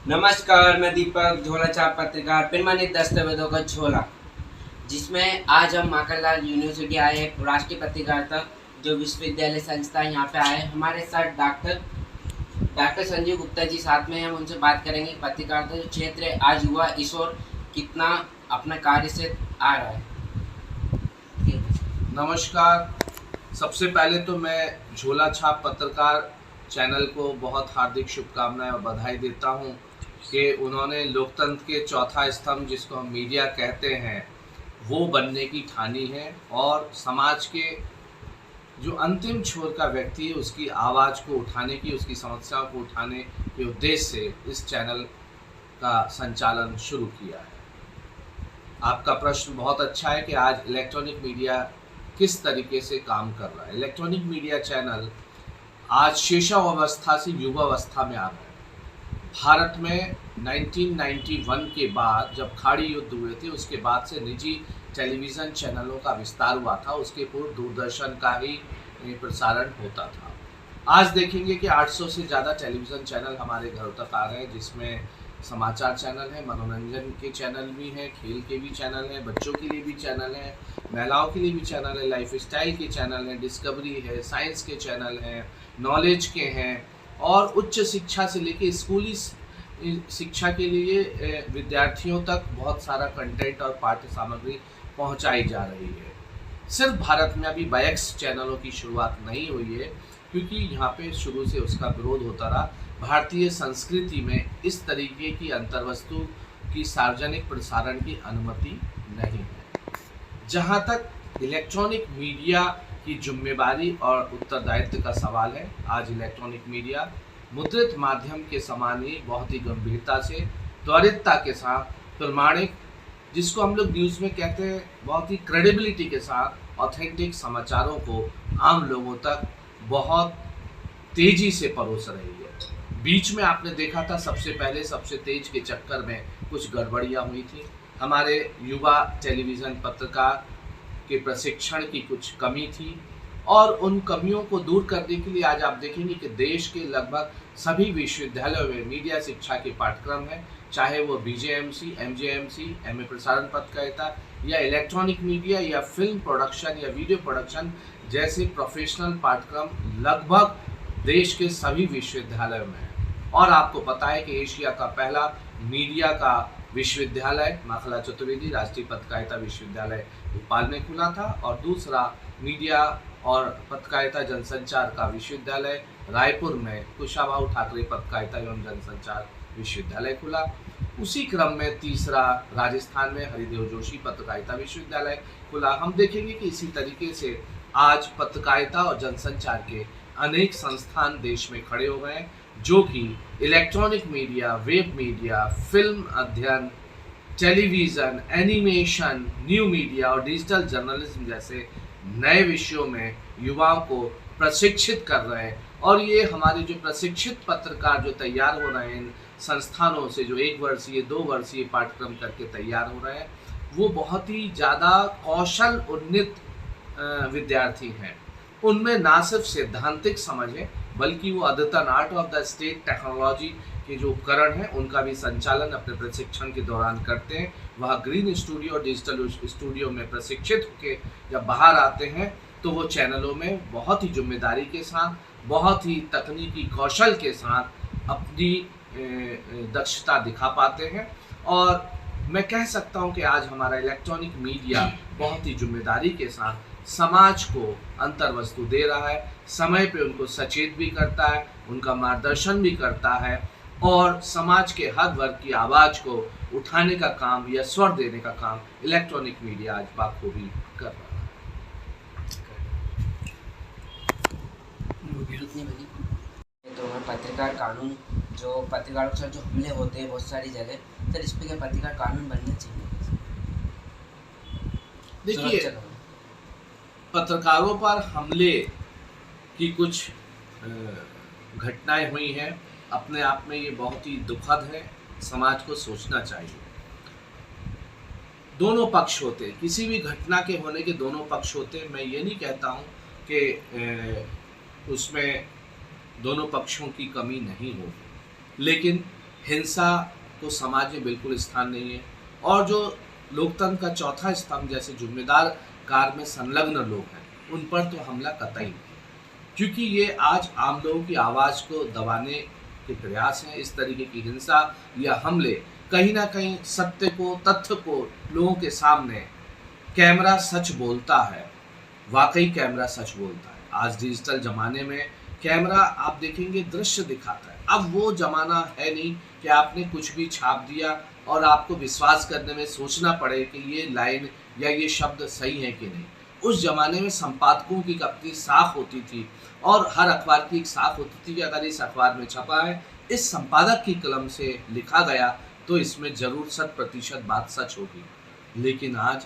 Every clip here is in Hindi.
नमस्कार, मैं दीपक झोला छाप पत्रकार प्रमाणित दस्तावेजों का झोला, जिसमें आज हम माखनलाल यूनिवर्सिटी आए हैं, राष्ट्रीय पत्रकारिता जो विश्वविद्यालय संस्था यहाँ पे आए। हमारे साथ डॉक्टर संजीव गुप्ता जी साथ में हैं। हम उनसे बात करेंगे पत्रकारिता जो क्षेत्र है आज युवा ईश्वर कितना अपना कार्य से आ रहा है। नमस्कार। सबसे पहले तो मैं झोला छाप पत्रकार चैनल को बहुत हार्दिक शुभकामनाएं और बधाई देता हूं कि उन्होंने लोकतंत्र के चौथा स्तंभ जिसको हम मीडिया कहते हैं वो बनने की ठानी है और समाज के जो अंतिम छोर का व्यक्ति है उसकी आवाज़ को उठाने की, उसकी समस्याओं को उठाने के उद्देश्य से इस चैनल का संचालन शुरू किया है। आपका प्रश्न बहुत अच्छा है कि आज इलेक्ट्रॉनिक मीडिया किस तरीके से काम कर रहा है। इलेक्ट्रॉनिक मीडिया चैनल आज शैशवावस्था से युवावस्था में आ गए। भारत में 1991 के बाद जब खाड़ी युद्ध हुए थे उसके बाद से निजी टेलीविज़न चैनलों का विस्तार हुआ था। उसके पूर्व दूरदर्शन का ही प्रसारण होता था। आज देखेंगे कि 800 से ज़्यादा टेलीविज़न चैनल हमारे घरों तक आ गए, जिसमें समाचार चैनल है, मनोरंजन के चैनल भी हैं, खेल के भी चैनल हैं, बच्चों के लिए भी चैनल हैं, महिलाओं के लिए भी चैनल है, लाइफ स्टाइल के चैनल हैं, डिस्कवरी है, साइंस के चैनल हैं, नॉलेज के हैं और उच्च शिक्षा से लेकर स्कूली शिक्षा के लिए विद्यार्थियों तक बहुत सारा कंटेंट और पाठ्य सामग्री पहुंचाई जा रही है। सिर्फ भारत में अभी बायक्स चैनलों की शुरुआत नहीं हुई है, क्योंकि यहाँ पे शुरू से उसका विरोध होता रहा। भारतीय संस्कृति में इस तरीके की अंतर्वस्तु की सार्वजनिक प्रसारण की अनुमति नहीं है। जहाँ तक इलेक्ट्रॉनिक मीडिया की जिम्मेदारी और उत्तरदायित्व का सवाल है, आज इलेक्ट्रॉनिक मीडिया मुद्रित माध्यम के समान ही बहुत ही गंभीरता से, त्वरितता के साथ, प्रमाणिक, जिसको हम लोग न्यूज़ में कहते हैं, बहुत ही क्रेडिबिलिटी के साथ ऑथेंटिक समाचारों को आम लोगों तक बहुत तेजी से परोस रही है। बीच में आपने देखा था सबसे पहले सबसे तेज के चक्कर में कुछ गड़बड़ियाँ हुई थी। हमारे युवा टेलीविज़न पत्रकार के प्रशिक्षण की कुछ कमी थी और उन कमियों को दूर करने के लिए आज आप देखेंगे कि देश के लगभग सभी विश्वविद्यालयों में मीडिया शिक्षा के पाठ्यक्रम है, चाहे वो बीजेएमसी, एमजेएमसी, एमए प्रसारण पत्रकारिता या इलेक्ट्रॉनिक मीडिया या फिल्म प्रोडक्शन या वीडियो प्रोडक्शन जैसे प्रोफेशनल पाठ्यक्रम लगभग देश के सभी विश्वविद्यालयों में है। और आपको पता है कि एशिया का पहला मीडिया का विश्वविद्यालय माखनलाल चतुर्वेदी राष्ट्रीय पत्रकारिता विश्वविद्यालय भोपाल में खुला था और दूसरा मीडिया और पत्रकारिता जनसंचार का विश्वविद्यालय रायपुर में कुशाभाऊ ठाकरे पत्रकारिता एवं जनसंचार विश्वविद्यालय खुला। उसी क्रम में तीसरा राजस्थान में हरिदेव जोशी पत्रकारिता विश्वविद्यालय खुला। हम देखेंगे कि इसी तरीके से आज पत्रकारिता और जनसंचार के अनेक संस्थान देश में खड़े हो गए हैं, जो कि electronic media, web media, film अध्ययन, टेलीविज़न, एनिमेशन, न्यू मीडिया और डिजिटल जर्नलिज्म जैसे नए विषयों में युवाओं को प्रशिक्षित कर रहे हैं। और ये हमारे जो प्रशिक्षित पत्रकार जो तैयार हो रहे हैं इन संस्थानों से, जो 1 वर्षीय 2 वर्षीय पाठ्यक्रम करके तैयार हो रहे हैं, वो बहुत ही ज़्यादा कौशल उन्नत विद्यार्थी हैं। उनमें ना सिर्फ सैद्धांतिक समझ है बल्कि वो अद्यतन art of the state technology के जो उपकरण हैं उनका भी संचालन अपने प्रशिक्षण के दौरान करते हैं। वह ग्रीन स्टूडियो और डिजिटल स्टूडियो में प्रशिक्षित होकर जब बाहर आते हैं तो वो चैनलों में बहुत ही जिम्मेदारी के साथ, बहुत ही तकनीकी कौशल के साथ अपनी दक्षता दिखा पाते हैं। और मैं कह सकता हूं कि आज हमारा इलेक्ट्रॉनिक मीडिया बहुत ही जिम्मेदारी के साथ समाज को अंतर्वस्तु दे रहा है, समय पे उनको सचेत भी करता है, उनका मार्गदर्शन भी करता है और समाज के हर वर्ग की आवाज़ को उठाने का काम या स्वर देने का काम इलेक्ट्रॉनिक मीडिया आज बाखूबी कर रहा है। तो पत्रकार कानून जो पत्रकारों के साथ जो हमले होते हैं बहुत सारी जगह, सर इस पर क्या पत्रकार कानून बनना चाहिए? देखिए, पत्रकारों पर हमले की कुछ घटनाएं हुई हैं, अपने आप में ये बहुत ही दुखद है, समाज को सोचना चाहिए। दोनों पक्ष होते हैं, किसी भी घटना के होने के दोनों पक्ष होते हैं। मैं ये नहीं कहता हूँ कि उसमें दोनों पक्षों की कमी नहीं होगी, लेकिन हिंसा को समाज में बिल्कुल स्थान नहीं है। और जो लोकतंत्र का चौथा स्तंभ जैसे जिम्मेदार कार्य में संलग्न लोग हैं, उन पर तो हमला कतई नहीं, क्योंकि ये आज आम लोगों की आवाज़ को दबाने के प्रयास हैं। इस तरीके की हिंसा या हमले कहीं ना कहीं सत्य को, तथ्य को लोगों के सामने, कैमरा सच बोलता है, वाकई कैमरा सच बोलता है। आज डिजिटल ज़माने में कैमरा आप देखेंगे दृश्य दिखाता है। अब वो ज़माना है नहीं कि आपने कुछ भी छाप दिया और आपको विश्वास करने में सोचना पड़े कि ये लाइन या ये शब्द सही है कि नहीं। उस ज़माने में संपादकों की अपनी साख होती थी और हर अखबार की एक साख होती थी कि अगर इस अखबार में छपा है, इस संपादक की कलम से लिखा गया, तो इसमें ज़रूर 100% बात सच होगी। लेकिन आज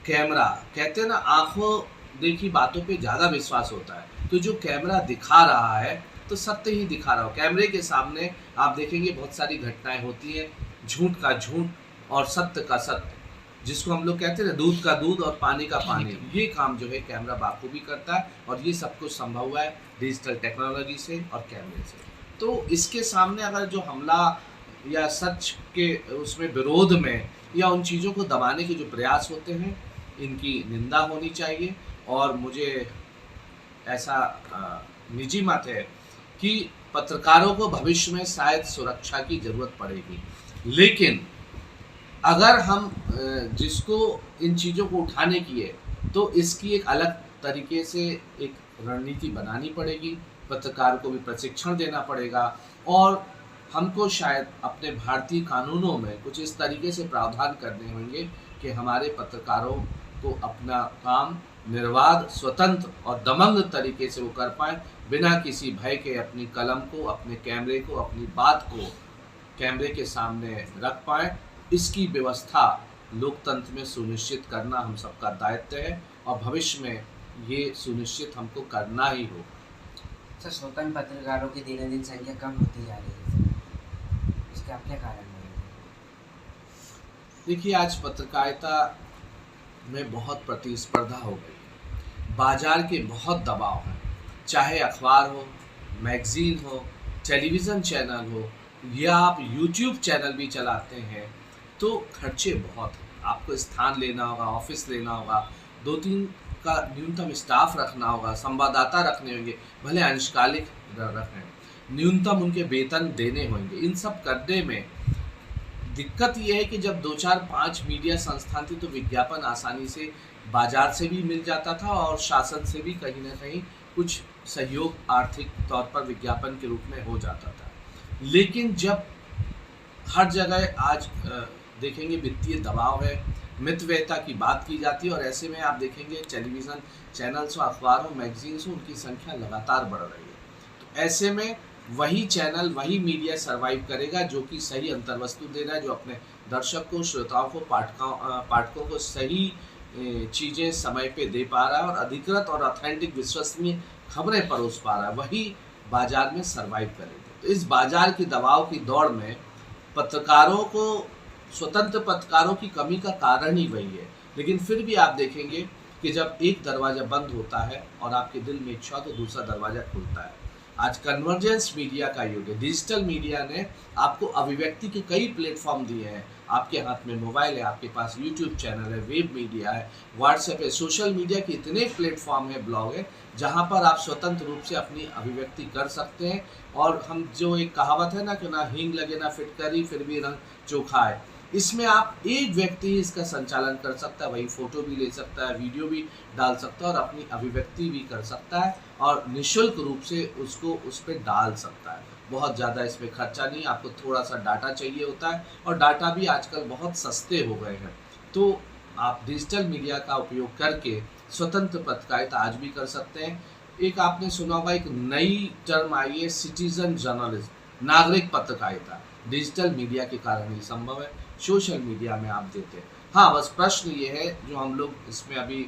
कैमरा, कहते हैं ना, आंखों देखी बातों पे ज़्यादा विश्वास होता है। तो जो कैमरा दिखा रहा है तो सत्य ही दिखा रहा हो। कैमरे के सामने आप देखेंगे बहुत सारी घटनाएं होती हैं, झूठ का झूठ और सत्य का सत्य, जिसको हम लोग कहते हैं ना, दूध का दूध और पानी का पानी। ये काम जो है कैमरा बाखूबी करता है और ये सब कुछ संभव हुआ है डिजिटल टेक्नोलॉजी से और कैमरे से। तो इसके सामने अगर जो हमला या सच के उसमें विरोध में या उन चीज़ों को दबाने के जो प्रयास होते हैं, इनकी निंदा होनी चाहिए। और मुझे ऐसा निजी मत है कि पत्रकारों को भविष्य में शायद सुरक्षा की ज़रूरत पड़ेगी, लेकिन अगर हम जिसको इन चीज़ों को उठाने की है तो इसकी एक अलग तरीके से एक रणनीति बनानी पड़ेगी, पत्रकार को भी प्रशिक्षण देना पड़ेगा और हमको शायद अपने भारतीय कानूनों में कुछ इस तरीके से प्रावधान करने होंगे कि हमारे पत्रकारों को अपना काम निर्बाध, स्वतंत्र और दमंग तरीके से वो कर पाएँ, बिना किसी भय के अपनी कलम को, अपने कैमरे को, अपनी बात को कैमरे के सामने रख पाएँ। इसकी व्यवस्था लोकतंत्र में सुनिश्चित करना हम सबका दायित्व है और भविष्य में ये सुनिश्चित हमको करना ही हो। सर, स्वतंत्र पत्रकारों की दिन दिन संख्या कम होती जा रही है, इसके आप क्या कारण मानेंगे? देखिए, आज पत्रकारिता में बहुत प्रतिस्पर्धा हो गई है, बाजार के बहुत दबाव है। चाहे अखबार हो, मैगजीन हो, टेलीविज़न चैनल हो या आप यूट्यूब चैनल भी चलाते हैं, तो खर्चे बहुत हैं। आपको स्थान लेना होगा, ऑफिस लेना होगा, 2-3 का न्यूनतम स्टाफ रखना होगा, संवाददाता रखने होंगे, भले अंशकालिक रखें, न्यूनतम उनके वेतन देने होंगे। इन सब करने में दिक्कत ये है कि जब 2-4-5 मीडिया संस्थान थे तो विज्ञापन आसानी से बाजार से भी मिल जाता था और शासन से भी कहीं ना कहीं कुछ सहयोग आर्थिक तौर पर विज्ञापन के रूप में हो जाता था। लेकिन जब हर जगह आज देखेंगे वित्तीय दबाव है, मितव्ययता की बात की जाती है और ऐसे में आप देखेंगे टेलीविज़न चैनल्स हो, अखबारों, मैगजीन्स हो, उनकी संख्या लगातार बढ़ रही है। तो ऐसे में वही चैनल, वही मीडिया सर्वाइव करेगा जो कि सही अंतर्वस्तु दे रहा है, जो अपने दर्शक को, श्रोताओं को, पाठकों को सही चीज़ें समय पे दे पा रहा है और अधिकृत और ऑथेंटिक विश्वसनीय खबरें परोस पा रहा है, वही बाजार में सर्वाइव करेगा। तो इस बाजार के दबाव की दौड़ में पत्रकारों को, स्वतंत्र पत्रकारों की कमी का कारण ही वही है। लेकिन फिर भी आप देखेंगे कि जब एक दरवाज़ा बंद होता है और आपके दिल में इच्छा तो दूसरा दरवाज़ा खुलता है। आज कन्वर्जेंस मीडिया का युग है। डिजिटल मीडिया ने आपको अभिव्यक्ति के कई प्लेटफॉर्म दिए हैं। आपके हाथ में मोबाइल है, आपके पास यूट्यूब चैनल है, वेब मीडिया है, व्हाट्सएप है, सोशल मीडिया के इतने प्लेटफॉर्म है, ब्लॉग है, जहाँ पर आप स्वतंत्र रूप से अपनी अभिव्यक्ति कर सकते हैं। और हम जो एक कहावत है ना कि ना हींग लगे ना फिटकरी फिर भी रंग चोखा है, इसमें आप एक व्यक्ति ही इसका संचालन कर सकता है, वही फोटो भी ले सकता है, वीडियो भी डाल सकता है और अपनी अभिव्यक्ति भी कर सकता है और निःशुल्क रूप से उसको उस पर डाल सकता है। बहुत ज़्यादा इसमें खर्चा नहीं, आपको थोड़ा सा डाटा चाहिए होता है और डाटा भी आजकल बहुत सस्ते हो गए हैं। तो आप डिजिटल मीडिया का उपयोग करके स्वतंत्र पत्रकारिता आज भी कर सकते हैं। एक आपने सुना होगा, एक नई टर्म आई है, सिटीजन जर्नलिज्म, नागरिक पत्रकारिता। डिजिटल मीडिया के कारण ही संभव है, सोशल मीडिया में आप देते हैं। हाँ, बस प्रश्न ये है जो हम लोग इसमें अभी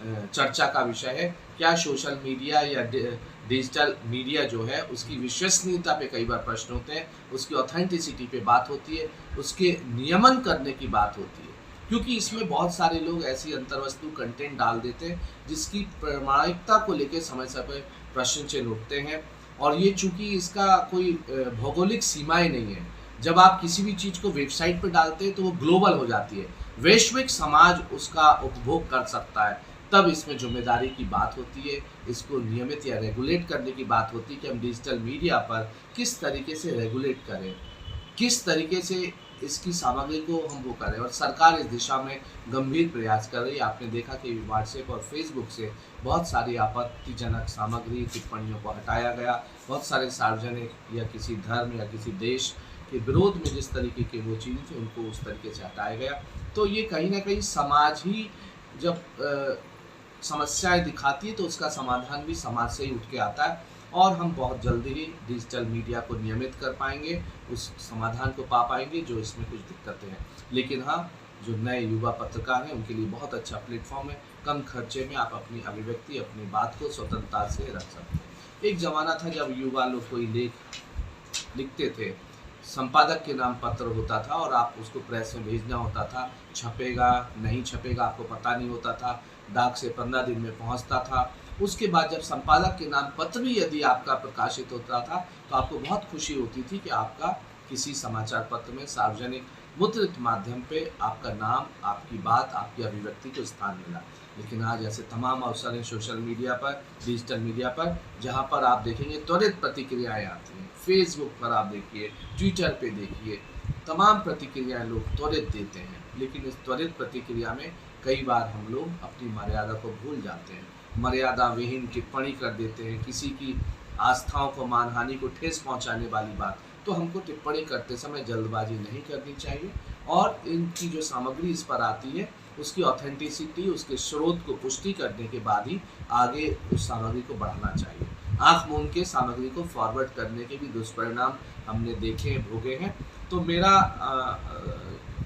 चर्चा का विषय है, क्या सोशल मीडिया या डिजिटल मीडिया जो है उसकी विश्वसनीयता पे कई बार प्रश्न होते हैं, उसकी ऑथेंटिसिटी पे बात होती है, उसके नियमन करने की बात होती है, क्योंकि इसमें बहुत सारे लोग ऐसी अंतर्वस्तु कंटेंट डाल देते हैं जिसकी प्रामाणिकता को लेकर समय समय प्रश्न चिन्ह उठते हैं। और ये चूँकि इसका कोई भौगोलिक सीमाएँ नहीं है, जब आप किसी भी चीज़ को वेबसाइट पर डालते हैं तो वो ग्लोबल हो जाती है, वैश्विक समाज उसका उपभोग कर सकता है। तब इसमें जिम्मेदारी की बात होती है, इसको नियमित या रेगुलेट करने की बात होती है कि हम डिजिटल मीडिया पर किस तरीके से रेगुलेट करें, किस तरीके से इसकी सामग्री को हम वो करें। और सरकार इस दिशा में गंभीर प्रयास कर रही है। आपने देखा कि व्हाट्सएप और फेसबुक से बहुत सारी आपत्तिजनक सामग्री, टिप्पणियों को हटाया गया। बहुत सारे सार्वजनिक या किसी धर्म या किसी देश के विरोध में जिस तरीके की वो चीज़ें थी उनको उस तरीके से हटाया गया। तो ये कहीं ना कहीं समाज ही जब समस्याएं दिखाती है तो उसका समाधान भी समाज से ही उठ के आता है, और हम बहुत जल्दी ही डिजिटल मीडिया को नियमित कर पाएंगे, उस समाधान को पा पाएंगे जो इसमें कुछ दिक्कतें हैं। लेकिन हाँ, जो नए युवा पत्रकार हैं उनके लिए बहुत अच्छा प्लेटफॉर्म है। कम खर्चे में आप अपनी अभिव्यक्ति, अपनी बात को स्वतंत्रता से रख सकते हैं। एक ज़माना था जब युवा लोग कोई लेख लिखते थे, संपादक के नाम पत्र होता था और आप उसको प्रेस में भेजना होता था। छपेगा नहीं छपेगा आपको पता नहीं होता था, डाक से 15 दिन में पहुंचता था। उसके बाद जब संपादक के नाम पत्र भी यदि आपका प्रकाशित होता था तो आपको बहुत खुशी होती थी कि आपका किसी समाचार पत्र में सार्वजनिक मुद्रित माध्यम पे आपका नाम, आपकी बात, आपकी अभिव्यक्ति को स्थान मिला। लेकिन आज ऐसे तमाम अवसर हैं सोशल मीडिया पर, डिजिटल मीडिया पर, जहाँ पर आप देखेंगे त्वरित प्रतिक्रियाएँ आती हैं। फेसबुक पर आप देखिए, ट्विटर पे देखिए, तमाम प्रतिक्रियाएँ लोग त्वरित देते हैं। लेकिन इस त्वरित प्रतिक्रिया में कई बार हम लोग अपनी मर्यादा को भूल जाते हैं, मर्यादा विहीन टिप्पणी कर देते हैं, किसी की आस्थाओं को, मानहानि को ठेस पहुंचाने वाली बात। तो हमको टिप्पणी करते समय जल्दबाजी नहीं करनी चाहिए, और इनकी जो सामग्री इस पर आती है उसकी ऑथेंटिसिटी, उसके स्रोत को पुष्टि करने के बाद ही आगे उस सामग्री को बढ़ाना चाहिए। आँख मूंद के सामग्री को फॉरवर्ड करने के भी दुष्परिणाम हमने देखे हैं, भोगे हैं। तो मेरा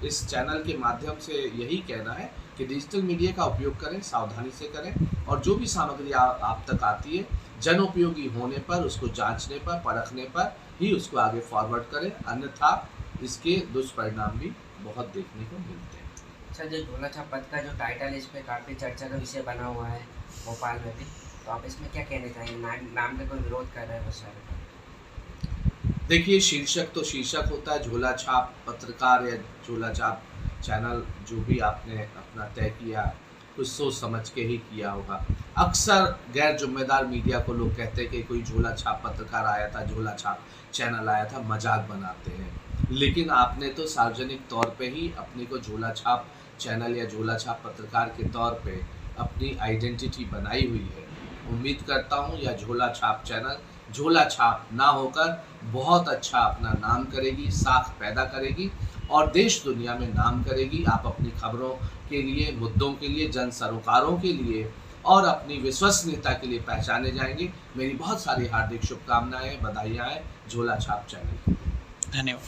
इस चैनल के माध्यम से यही कहना है कि डिजिटल मीडिया का उपयोग करें, सावधानी से करें, और जो भी सामग्री आप तक आती है जन उपयोगी होने पर, उसको जांचने पर, परखने पर ही उसको आगे फॉरवर्ड करें, अन्यथा इसके दुष्परिणाम भी बहुत देखने को मिलते हैं। अच्छा, जो झोला छाप पत्र का जो टाइटल है इस पर काफ़ी चर्चा का विषय बना हुआ है भोपाल में भी, तो आप इसमें क्या कहना चाहेंगे? नाम का कोई विरोध कर रहा है बहुत सारे? देखिए, शीर्षक तो शीर्षक होता है। झोला छाप पत्रकार या झोला छाप चैनल जो भी आपने अपना तय किया, कुछ सोच समझ के ही किया होगा। अक्सर गैर जिम्मेदार मीडिया को लोग कहते हैं कि कोई झोला छाप पत्रकार आया था, झोला छाप चैनल आया था, मजाक बनाते हैं। लेकिन आपने तो सार्वजनिक तौर पे ही अपने को झोला छाप चैनल या झोला छाप पत्रकार के तौर पे अपनी आइडेंटिटी बनाई हुई है। उम्मीद करता हूँ यह झोला छाप चैनल झोला छाप ना होकर बहुत अच्छा अपना नाम करेगी, साख पैदा करेगी और देश दुनिया में नाम करेगी। आप अपनी खबरों के लिए, मुद्दों के लिए, जन सरोकारों के लिए और अपनी विश्वसनीयता के लिए पहचाने जाएंगे। मेरी बहुत सारी हार्दिक शुभकामनाएं, बधाइयाँ हैं झोला छाप चैनल। धन्यवाद।